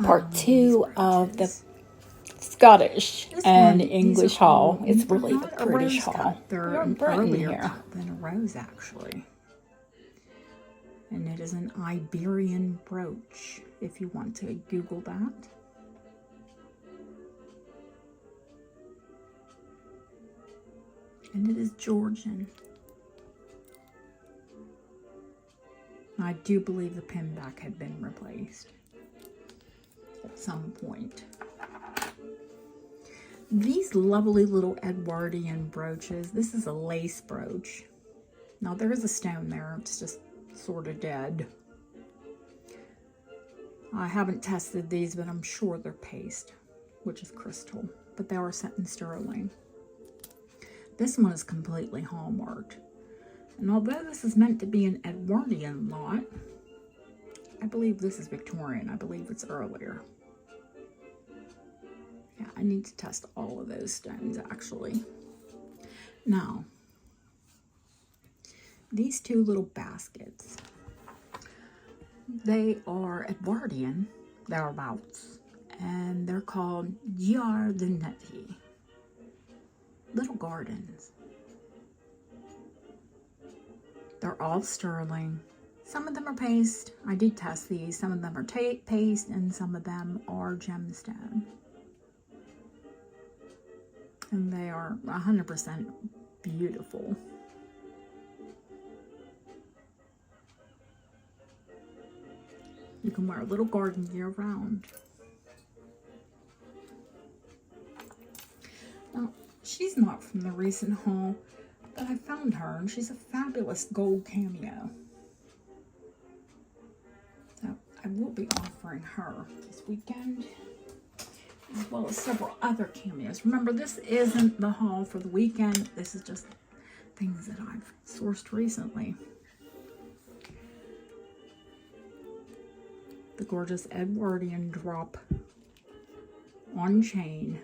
part 2 of the Scottish and English haul. It's really the British haul. They're an earlier cut than a rose, actually. And it is an Iberian brooch, if you want to Google that. And it is Georgian. I do believe the pin back had been replaced at some point. These lovely little Edwardian brooches. This is a lace brooch. Now there is a stone there. It's just sort of dead. I haven't tested these, but I'm sure they're paste, which is crystal. But they are set in sterling. This one is completely hallmarked. And although this is meant to be an Edwardian lot, I believe this is Victorian. I believe it's earlier. Yeah, I need to test all of those stones, actually. Now, these two little baskets, they are Edwardian, thereabouts, and they're called giardinetti, little gardens. They're all sterling. Some of them are paste. I did test these. Some of them are paste, and some of them are gemstone. And they are 100% beautiful. You can wear a little garden year round. Now, she's not from the recent haul, but I found her, and she's a fabulous gold cameo. So I will be offering her this weekend, as well as several other cameos. Remember, this isn't the haul for the weekend. This is just things that I've sourced recently. The gorgeous Edwardian drop on chain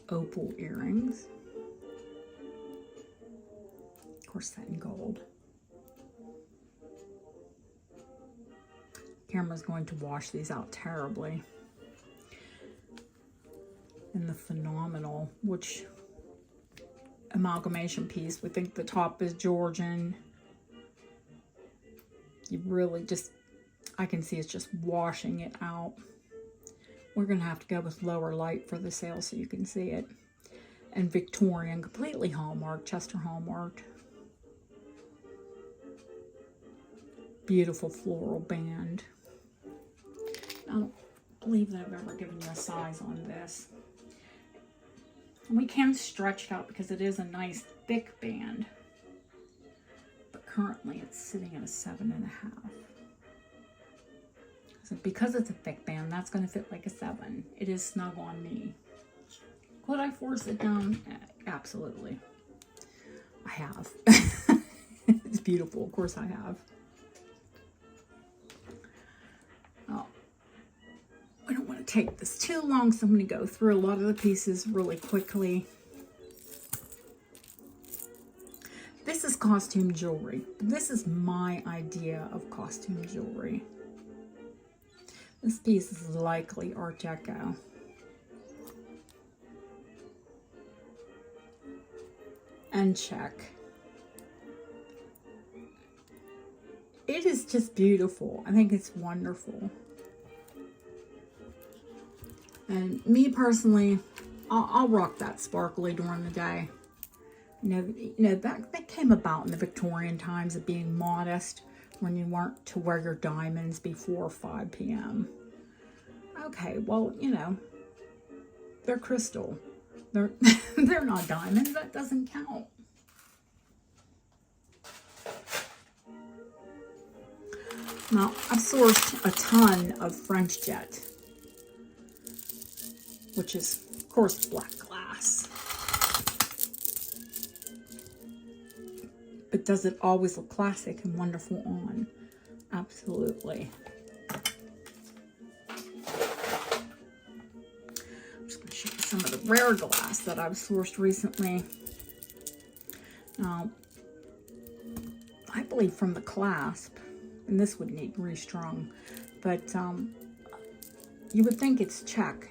opal earrings. Of course, set in gold. Camera's going to wash these out terribly. And the phenomenal, which amalgamation piece. We think the top is Georgian. You really just, I can see it's just washing it out. We're going to have to go with lower light for the sale so you can see it. And Victorian, completely hallmarked, Chester hallmarked. Beautiful floral band. I don't believe that I've ever given you a size on this. And we can stretch it out because it is a nice thick band. But currently it's sitting at a 7.5. So because it's a thick band, that's going to fit like a 7. It is snug on me. Could I force it down? Absolutely. I have. It's beautiful. Of course I have. Oh, I don't want to take this too long, so I'm going to go through a lot of the pieces really quickly. This is costume jewelry. This is my idea of costume jewelry. This piece is likely Art Deco. And check. It is just beautiful. I think it's wonderful. And me personally, I'll rock that sparkly during the day. You know that came about in the Victorian times of being modest, when you weren't to wear your diamonds before 5 p.m. Okay, well, you know, they're crystal. They're they're not diamonds. That doesn't count. Now, I've sourced a ton of French jet, which is, of course, black glass. But does it always look classic and wonderful on? Absolutely. I'm just going to show you some of the rare glass that I've sourced recently. Now, I believe from the clasp, and this would need restrung, But you would think it's Czech.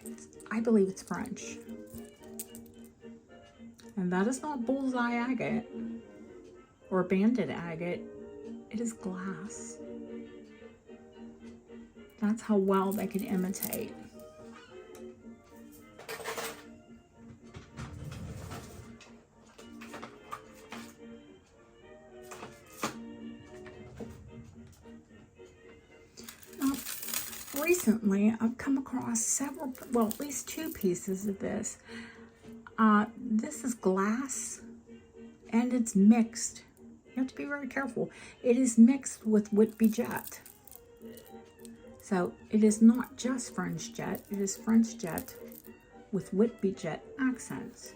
I believe it's French. And that is not bullseye agate or banded agate. It is glass. That's how well they can imitate. Now, recently, I've come across several, well, at least 2 pieces of this. This is glass, and it's mixed. You have to be very careful. It is mixed with Whitby Jet. So it is not just French Jet, it is French Jet with Whitby Jet accents.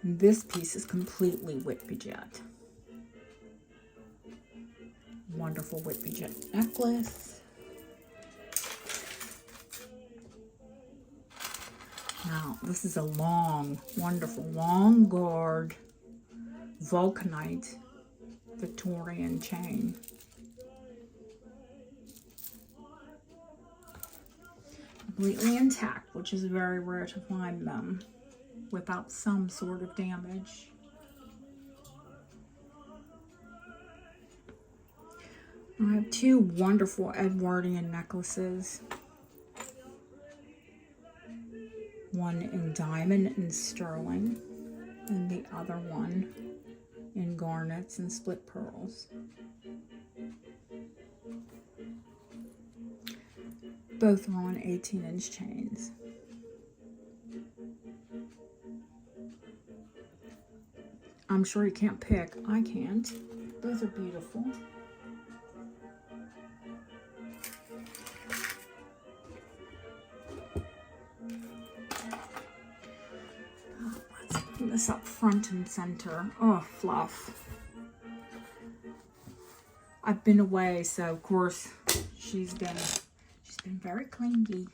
And this piece is completely Whitby Jet. Wonderful Whitby Jet necklace. Now, this is a long, wonderful, long guard vulcanite Victorian chain. Completely intact, which is very rare to find them without some sort of damage. I have 2 wonderful Edwardian necklaces. One in diamond and sterling, and the other one in garnets and split pearls. Both are on 18-inch chains. I'm sure you can't pick. I can't. Both are beautiful. Let's put this up front and center. Oh, fluff. I've been away, so of course she's been very clingy,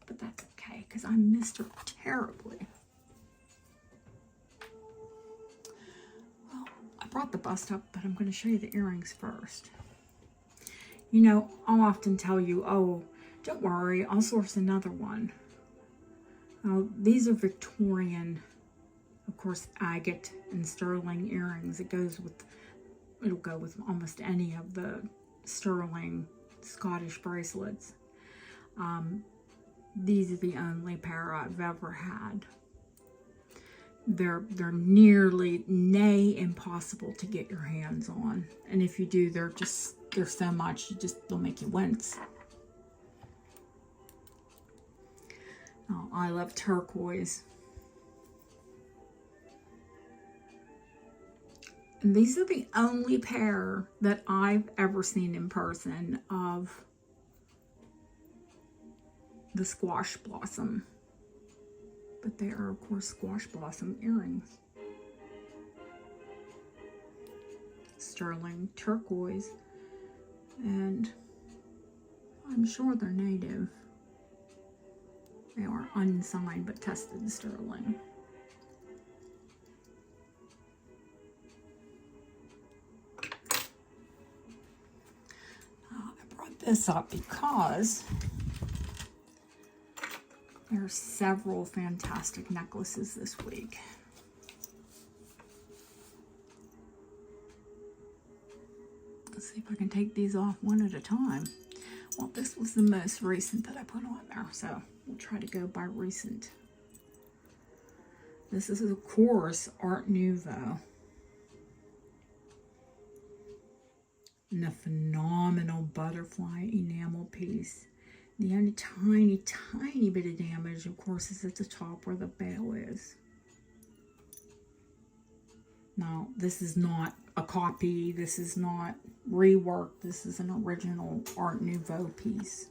but that's okay because I missed her terribly. Well, I brought the bust up, but I'm going to show you the earrings first. You know, I'll often tell you, oh, don't worry, I'll source another one. Now, these are Victorian, of course, agate and sterling earrings. It'll go with almost any of the sterling Scottish bracelets. These are the only pair I've ever had. They're nearly nay impossible to get your hands on, and if you do, they're so much they'll make you wince. Oh, I love turquoise. And these are the only pair that I've ever seen in person of the squash blossom. But they are, of course, squash blossom earrings. Sterling turquoise. And I'm sure they're native. They are unsigned but tested sterling. I brought this up because there are several fantastic necklaces this week. Let's see if I can take these off one at a time. Well, this was the most recent that I put on there, so we'll try to go by recent. This is, of course, Art Nouveau. And a phenomenal butterfly enamel piece. The only tiny bit of damage, of course, is at the top where the bail is. Now, this is not a copy. This is not rework. This is an original Art Nouveau piece.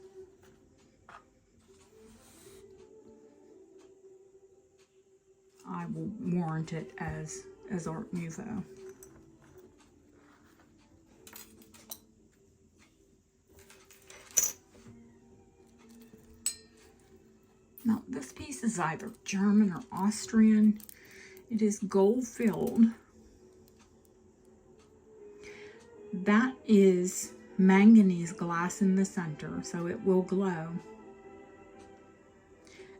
I will warrant it as Art Nouveau. Now, this piece is either German or Austrian. It is gold filled. That is manganese glass in the center, so it will glow.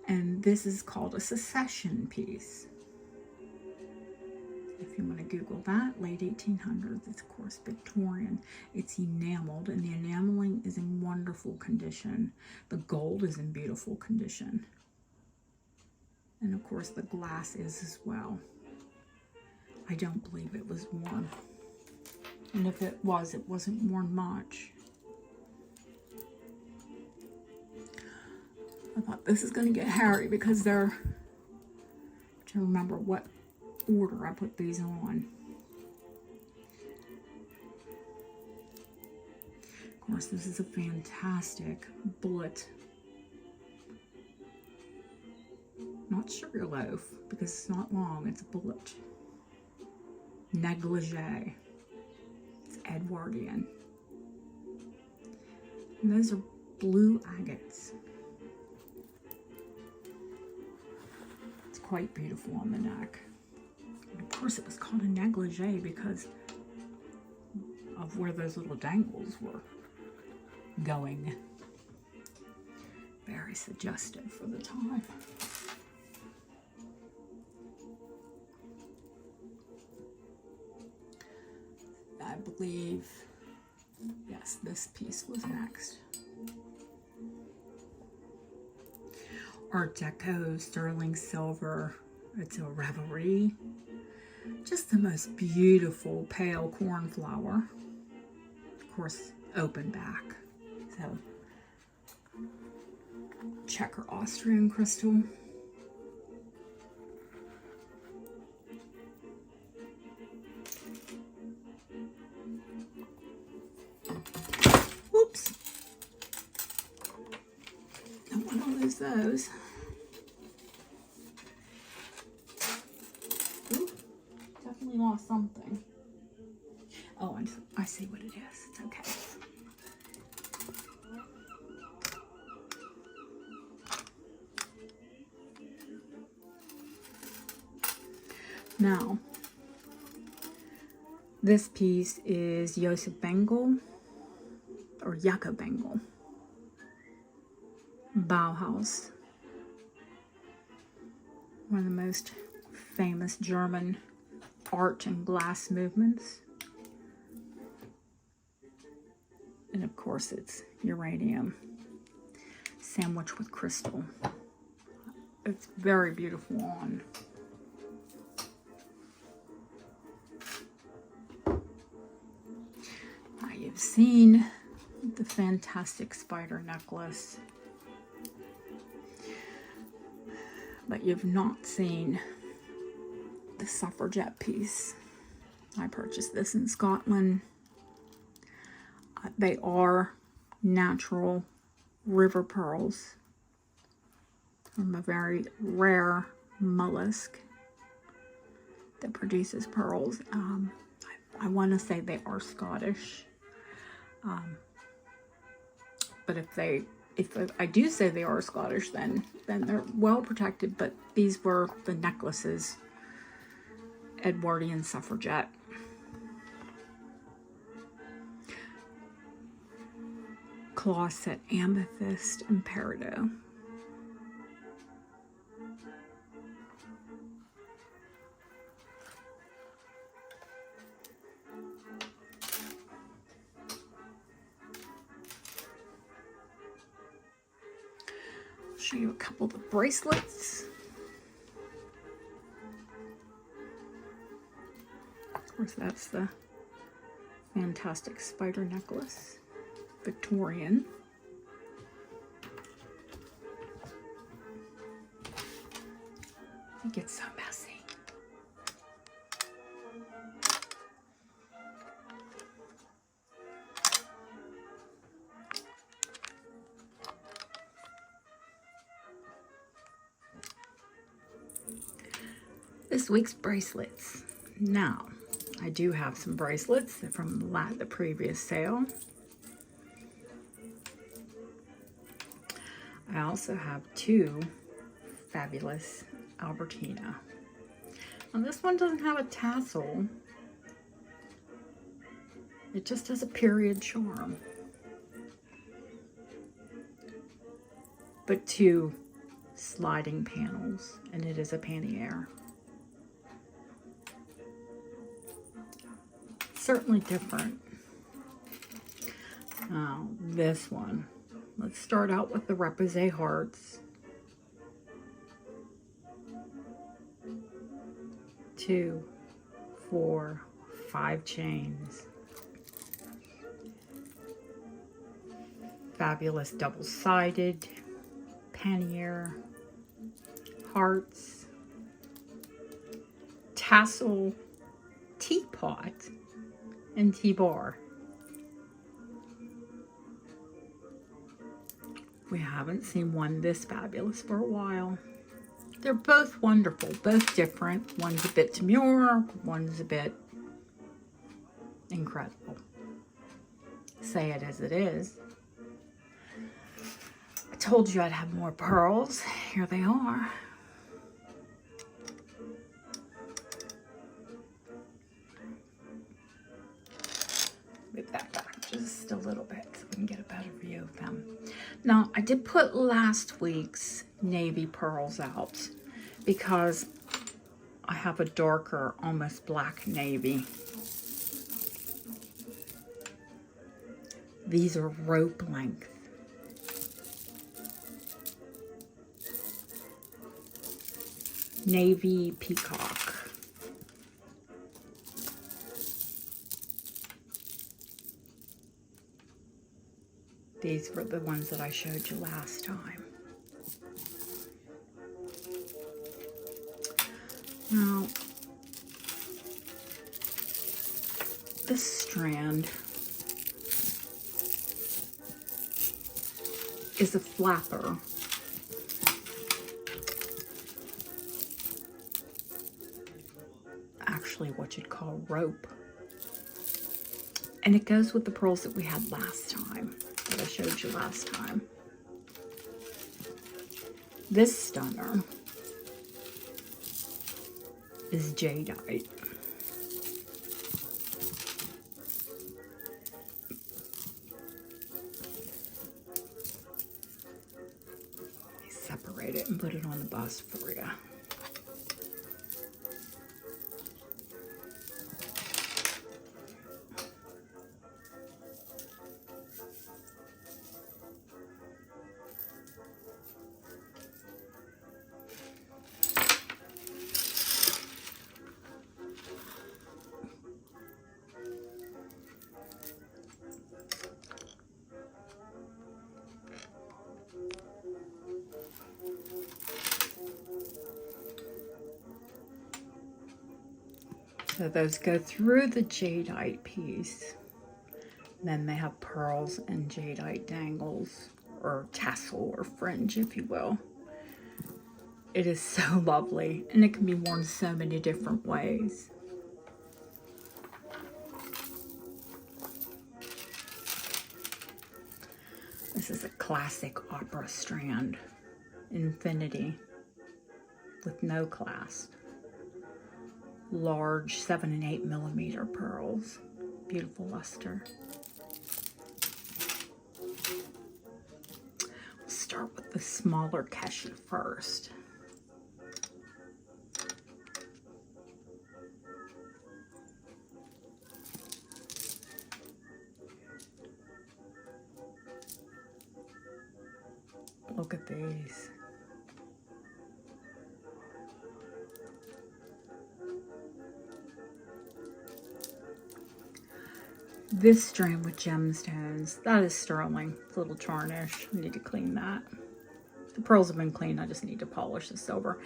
And this is called a Secession piece. If you want to Google that, late 1800s, it's of course Victorian. It's enameled, and the enameling is in wonderful condition. The gold is in beautiful condition. And of course the glass is as well. I don't believe it was worn. And if it was, it wasn't worn much. I thought this is going to get hairy because they're, I'm trying to remember what order I put these on. Of course, this is a fantastic bullet. Not Sugarloaf, because it's not long, it's a bullet. Negligee. It's Edwardian. And those are blue agates. It's quite beautiful on the neck. And of course it was called a negligee because of where those little dangles were going. Very suggestive for the time. I believe, yes, this piece was next. Art Deco sterling silver. It's a Revelry. Just the most beautiful pale cornflower. Of course, open back. So, checker Austrian crystal. Whoops. Don't want to lose those. Ooh, definitely lost something. Oh, I see what it is. It's okay. Now, this piece is Joseph Bengel, or Jakob Bengel, Bauhaus, one of the most famous German art and glass movements. And of course it's uranium sandwiched with crystal. It's very beautiful on. Now you've seen the fantastic spider necklace, but you've not seen the suffragette piece. I purchased this in Scotland. They are natural river pearls from a very rare mollusk that produces pearls. I want to say they are Scottish. But if I do say they are Scottish, then they're well protected. But these were the necklaces, Edwardian suffragette. Claw set amethyst and peridot. Show you a couple of the bracelets. Of course, that's the fantastic spider necklace, Victorian. It gets so messy. This week's bracelets. Now, I do have some bracelets from the previous sale. I also have two fabulous Albertina. Now this one doesn't have a tassel, It just has a period charm. But 2 sliding panels, and it is a pannier. Certainly different. Now, this one. Let's start out with the Repoussé hearts. 2, 4, 5 chains. Fabulous double-sided pannier, hearts, tassel, teapot, and tea bar. We haven't seen one this fabulous for a while. They're both wonderful, both different. One's a bit demure, one's a bit incredible. Say it as it is. I told you I'd have more pearls. Here they are. Move that back just a little bit so we can get a better view of them. Now, I did put last week's navy pearls out because I have a darker, almost black navy. These are rope length. Navy peacock. These were the ones that I showed you last time. Now, this strand is a flapper. Actually, what you'd call rope. And it goes with the pearls that we had last time, that I showed you last time. This stunner is jadeite. Separate it and put it on the bust for you. So those go through the jadeite piece. Then they have pearls and jadeite dangles, or tassel or fringe, if you will. It is so lovely, and it can be worn so many different ways. This is a classic opera strand, infinity, with no clasp. Large 7 and 8 millimeter pearls. Beautiful luster. We'll start with the smaller keshi first. Look at these. This strand with gemstones, that is sterling. It's a little tarnish. I need to clean that. The pearls have been cleaned. I just need to polish the silver.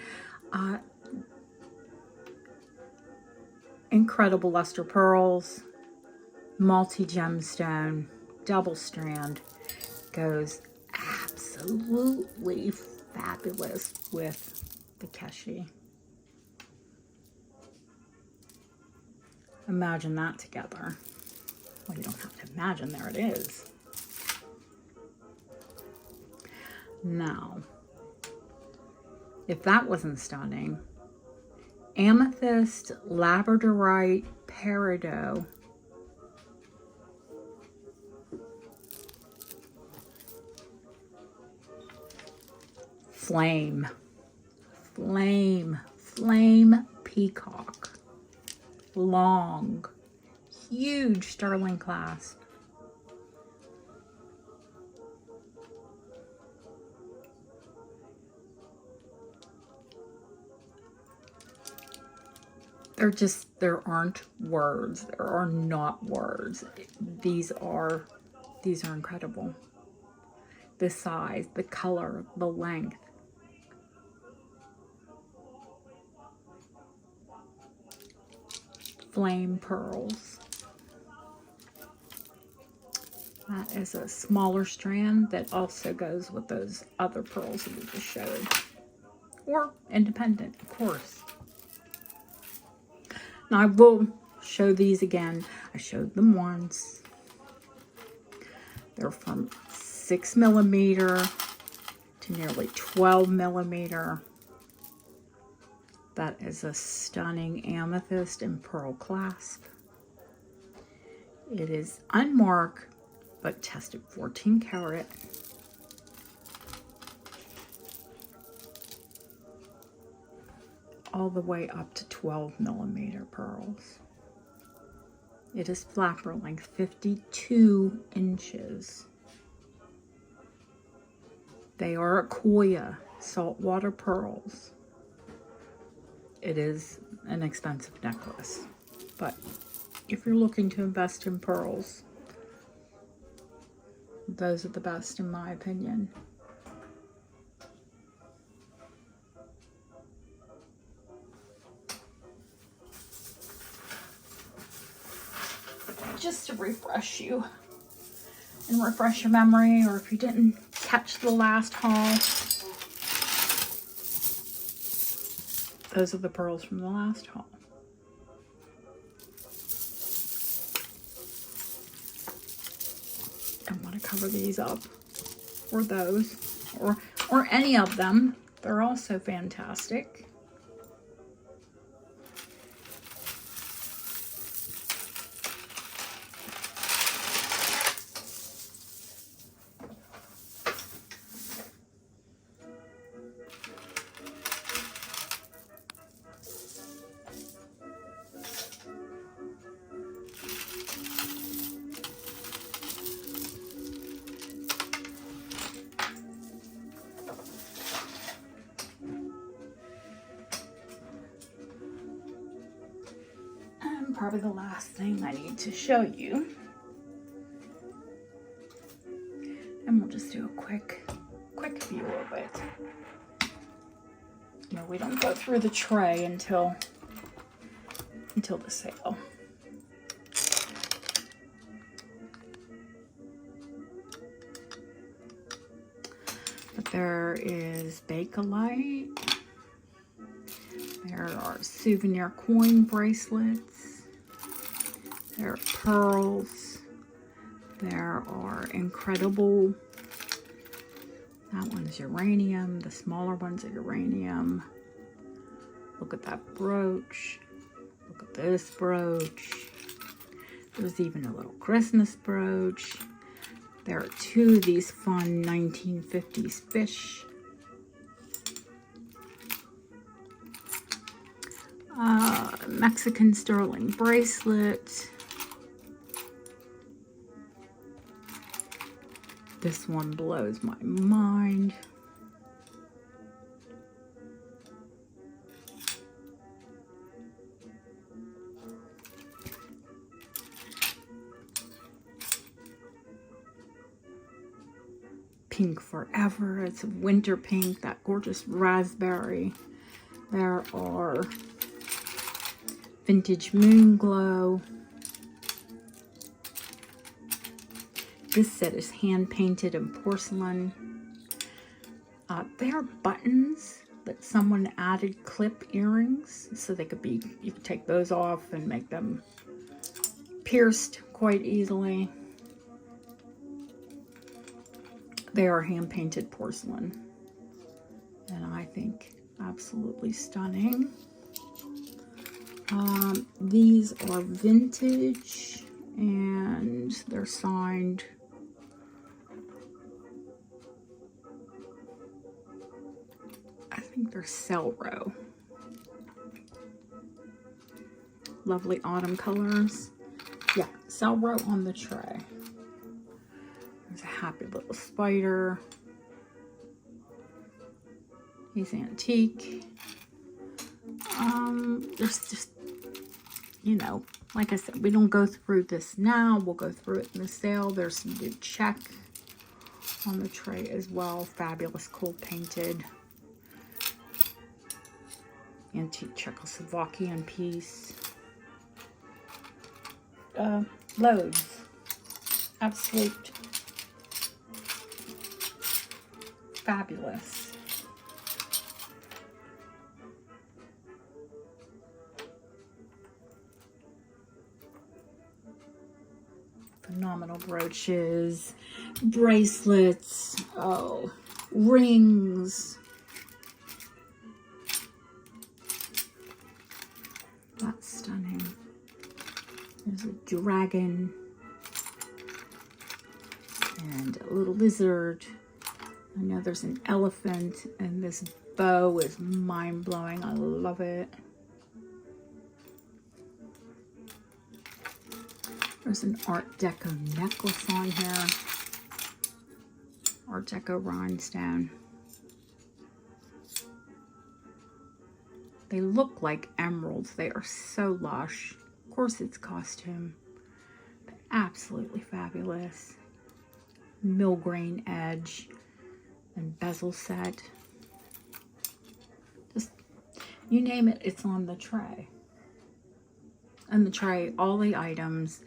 Incredible luster pearls. Multi-gemstone. Double strand. Goes absolutely fabulous with the keshi. Imagine that together. Well, you don't have to imagine, there it is. Now, if that wasn't stunning, amethyst, labradorite, peridot, Flame peacock. Long, huge sterling clasp. There aren't words. There are not words. These are incredible. The size, the color, the length. Flame pearls. That is a smaller strand that also goes with those other pearls that we just showed. Or independent, of course. Now I will show these again. I showed them once. They're from 6mm to nearly 12mm. That is a stunning amethyst and pearl clasp. It is unmarked, but tested 14 karat. All the way up to 12mm pearls. It is flapper length 52 inches. They are Akoya saltwater pearls. It is an expensive necklace, but if you're looking to invest in pearls, those are the best in my opinion. Just to refresh you and refresh your memory, or if you didn't catch the last haul, those are the pearls from the last haul. I want to cover these up, or those, or any of them. They're also fantastic. Probably the last thing I need to show you, and we'll just do a quick view of it. You know, we don't go through the tray until the sale. But there is Bakelite. There are souvenir coin bracelets. There are pearls. There are incredible, that one's uranium. The smaller ones are uranium. Look at that brooch. Look at this brooch. There's even a little Christmas brooch. There are two of these fun 1950s fish. Mexican sterling bracelet. This one blows my mind. Pink Forever. It's winter pink, that gorgeous raspberry. There are vintage moon glow. This set is hand painted in porcelain. They are buttons that someone added clip earrings, so they could be, you could take those off and make them pierced quite easily. They are hand painted porcelain, and I think absolutely stunning. These are vintage, and they're signed. think they're Celery. Lovely autumn colors. Yeah, Celery on the tray. There's a happy little spider. He's antique. There's just, you know, like I said, we don't go through this now. We'll go through it in the sale. There's some good check on the tray as well. Fabulous cold painted. Antique Czechoslovakian piece. Loads. Absolute. Fabulous. Phenomenal brooches, bracelets, oh, rings. That's stunning. There's a dragon and a little lizard. I know there's an elephant, and this bow is mind-blowing. I love it. There's an Art Deco necklace on here. Art Deco rhinestone. They look like emeralds. They are so lush. Of course it's costume, but absolutely fabulous. Mill-grain edge and bezel set. Just, you name it, it's on the tray. And the tray, all the items,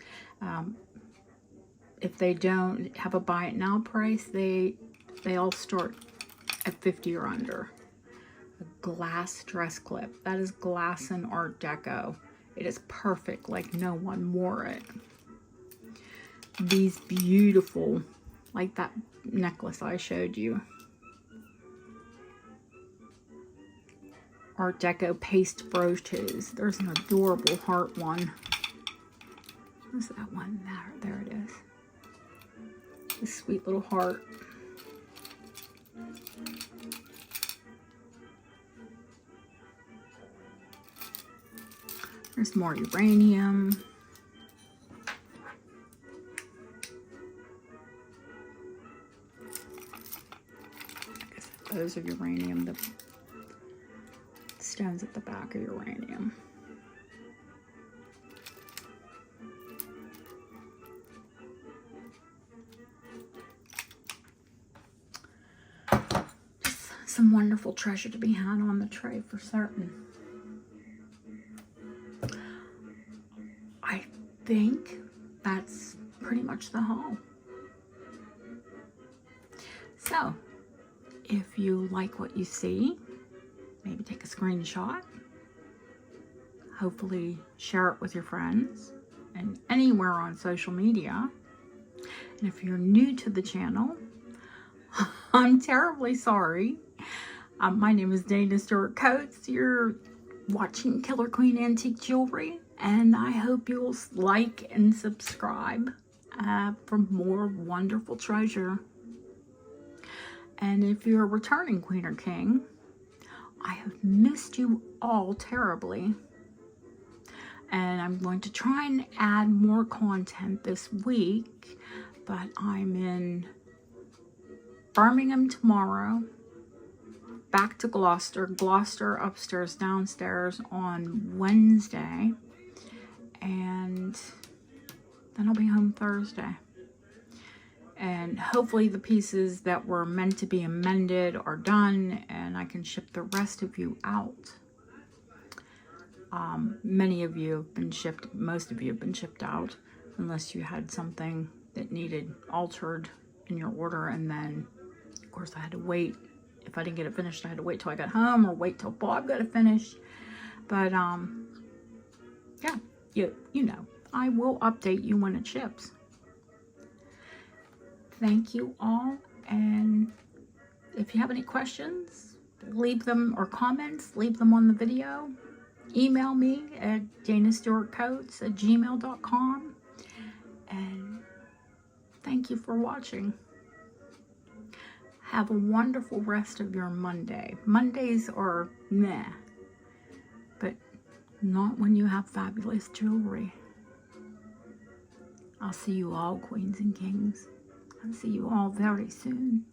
if they don't have a buy it now price, they all start at 50 or under. A glass dress clip. That is glass and Art Deco. It is perfect, like no one wore it. These beautiful, like that necklace I showed you. Art Deco paste brooches. There's an adorable heart one. Where's that one? There it is. This sweet little heart. There's more uranium. I guess those are uranium. The stones at the back are uranium. Just some wonderful treasure to be had on the tray for certain. I think that's pretty much the haul. So, if you like what you see, maybe take a screenshot. Hopefully share it with your friends and anywhere on social media. And if you're new to the channel, I'm terribly sorry. My name is Dana Stewart Coates. You're watching Killer Queen Antique Jewelry, and I hope you'll like and subscribe for more wonderful treasure. And if you're a returning Queen or King, I have missed you all terribly. And I'm going to try and add more content this week, but I'm in Birmingham tomorrow, back to Gloucester upstairs, downstairs on Wednesday, and then I'll be home Thursday. And hopefully the pieces that were meant to be amended are done, and I can ship the rest of you out. Many of you have been shipped, most of you have been shipped out, unless you had something that needed altered in your order, and then of course I had to wait. If I didn't get it finished, I had to wait till I got home or wait till Bob got it finished. But yeah, you know, I will update you when it ships. Thank you all, and if you have any questions, leave them, or comments, leave them on the video. Email me at danastewartcoates@gmail.com, and thank you for watching. Have a wonderful rest of your Monday. Mondays are meh, but not when you have fabulous jewelry. I'll see you all, queens and kings. I'll see you all very soon.